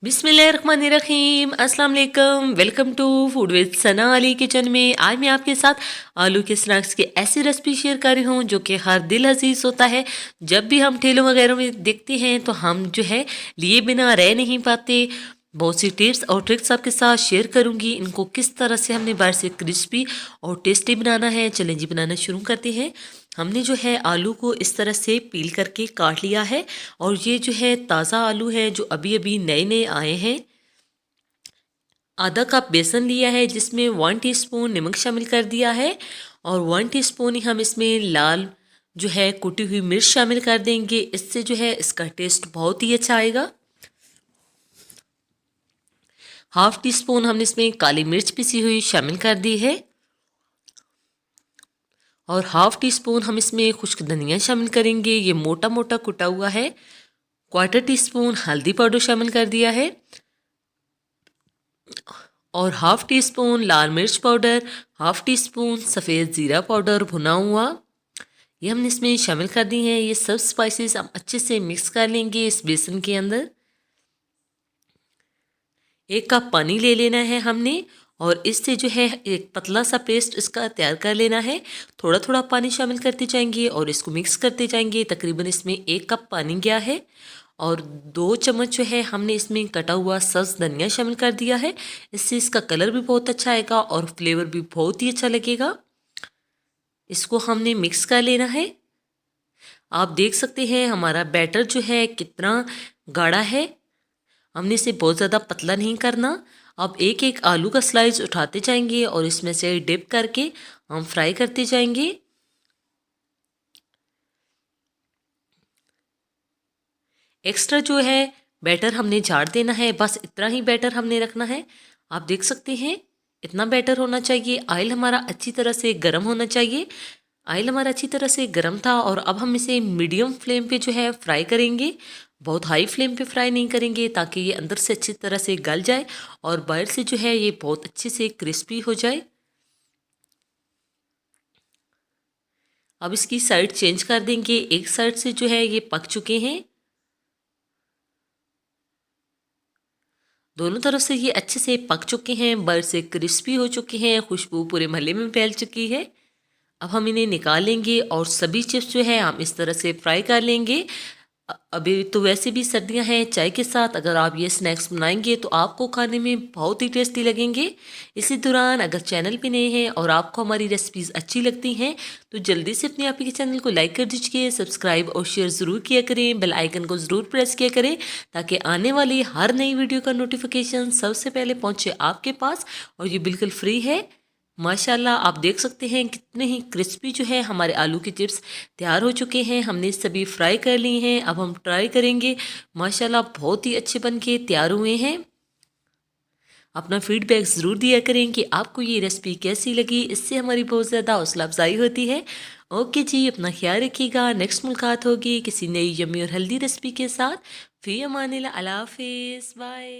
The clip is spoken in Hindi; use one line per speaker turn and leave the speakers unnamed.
बिस्मिल्लाहिर्रहमानिर्रहीम अस्सलाम वालेकुम। Welcome to food with Sana Ali kitchen में। आज मैं आपके साथ आलू के स्नैक्स की ऐसी रेसिपी शेयर कर रही हूँ जो कि हर दिल अजीज होता है। जब भी हम ठेलों वगैरह में देखते हैं तो हम जो है लिए बिना रह नहीं पाते। बहुत सी टिप्स और ट्रिक्स आपके साथ शेयर करूंगी। इनको किस तरह से हमने बाहर से क्रिस्पी और टेस्टी बनाना है। चलें जी, बनाना शुरू करते हैं। हमने जो है आलू को इस तरह से पील करके काट लिया है और ये जो है ताज़ा आलू है जो अभी अभी नए नए आए हैं। आधा कप बेसन लिया है जिसमें 1 टीस्पून नमक शामिल कर दिया है और 1 टीस्पून ही हम इसमें लाल जो है कुटी हुई मिर्च शामिल कर देंगे। इससे जो है इसका टेस्ट बहुत ही अच्छा आएगा। हाफ टी स्पून हमने इसमें काली मिर्च पिसी हुई शामिल कर दी है और हाफ टी स्पून हम इसमें खुश्क धनिया शामिल करेंगे। ये मोटा मोटा कुटा हुआ है। 1/4 टीस्पून हल्दी पाउडर शामिल कर दिया है और हाफ टी स्पून लाल मिर्च पाउडर, हाफ टी स्पून सफ़ेद ज़ीरा पाउडर भुना हुआ ये हमने इसमें शामिल कर दी हैं। ये सब स्पाइसेस हम अच्छे से मिक्स कर लेंगे इस बेसन के अंदर। 1 कप पानी ले लेना है हमने और इससे जो है एक पतला सा पेस्ट इसका तैयार कर लेना है। थोड़ा थोड़ा पानी शामिल करते जाएंगे और इसको मिक्स करते जाएंगे। तकरीबन इसमें 1 कप पानी गया है और 2 चम्मच जो है हमने इसमें कटा हुआ सब्ज़ धनिया शामिल कर दिया है। इससे इसका कलर भी बहुत अच्छा आएगा और फ्लेवर भी बहुत ही अच्छा लगेगा। इसको हमने मिक्स कर लेना है। आप देख सकते हैं हमारा बैटर जो है कितना गाढ़ा है। हमने इसे बहुत ज़्यादा पतला नहीं करना। अब एक एक आलू का स्लाइस उठाते जाएंगे और इसमें से डिप करके हम फ्राई करते जाएंगे। एक्स्ट्रा जो है बैटर हमने झाड़ देना है। बस इतना ही बैटर हमने रखना है। आप देख सकते हैं इतना बैटर होना चाहिए। ऑयल हमारा अच्छी तरह से गर्म होना चाहिए। ऑयल हमारा अच्छी तरह से गर्म था और अब हम इसे मीडियम फ्लेम पे जो है फ्राई करेंगे। बहुत हाई फ्लेम पे फ्राई नहीं करेंगे ताकि ये अंदर से अच्छी तरह से गल जाए और बाहर से जो है ये बहुत अच्छे से क्रिस्पी हो जाए। अब इसकी साइड चेंज कर देंगे। एक साइड से जो है ये पक चुके हैं। दोनों तरफ से ये अच्छे से पक चुके हैं, बाहर से क्रिस्पी हो चुके हैं, खुशबू पूरे महल्ले में फैल चुकी है। अब हम इन्हें निकाल लेंगे और सभी चिप्स जो है हम इस तरह से फ्राई कर लेंगे। अभी तो वैसे भी सर्दियां हैं, चाय के साथ अगर आप ये स्नैक्स बनाएंगे तो आपको खाने में बहुत ही टेस्टी लगेंगे। इसी दौरान अगर चैनल पे नए हैं और आपको हमारी रेसिपीज़ अच्छी लगती हैं तो जल्दी से अपने आप के चैनल को लाइक कर दीजिए, सब्सक्राइब और शेयर ज़रूर किया करें, बेल आइकन को ज़रूर प्रेस किया करें ताकि आने वाली हर नई वीडियो का नोटिफिकेशन सबसे पहले पहुँचे आपके पास। और ये बिल्कुल फ्री है। माशाल्लाह आप देख सकते हैं कितने ही क्रिस्पी जो है हमारे आलू के चिप्स तैयार हो चुके हैं। हमने सभी फ्राई कर लिए हैं। अब हम ट्राई करेंगे। माशाल्लाह बहुत ही अच्छे बन के तैयार हुए हैं। अपना फीडबैक ज़रूर दिया करें कि आपको ये रेसिपी कैसी लगी। इससे हमारी बहुत ज़्यादा हौसला अफजाई होती है। ओके जी, अपना ख्याल रखिएगा। नेक्स्ट मुलाकात होगी किसी नई यम्मी और हेल्दी रेसिपी के साथ। फ़ी अमानिल्लाह, अल्लाह हाफिज़, बाय।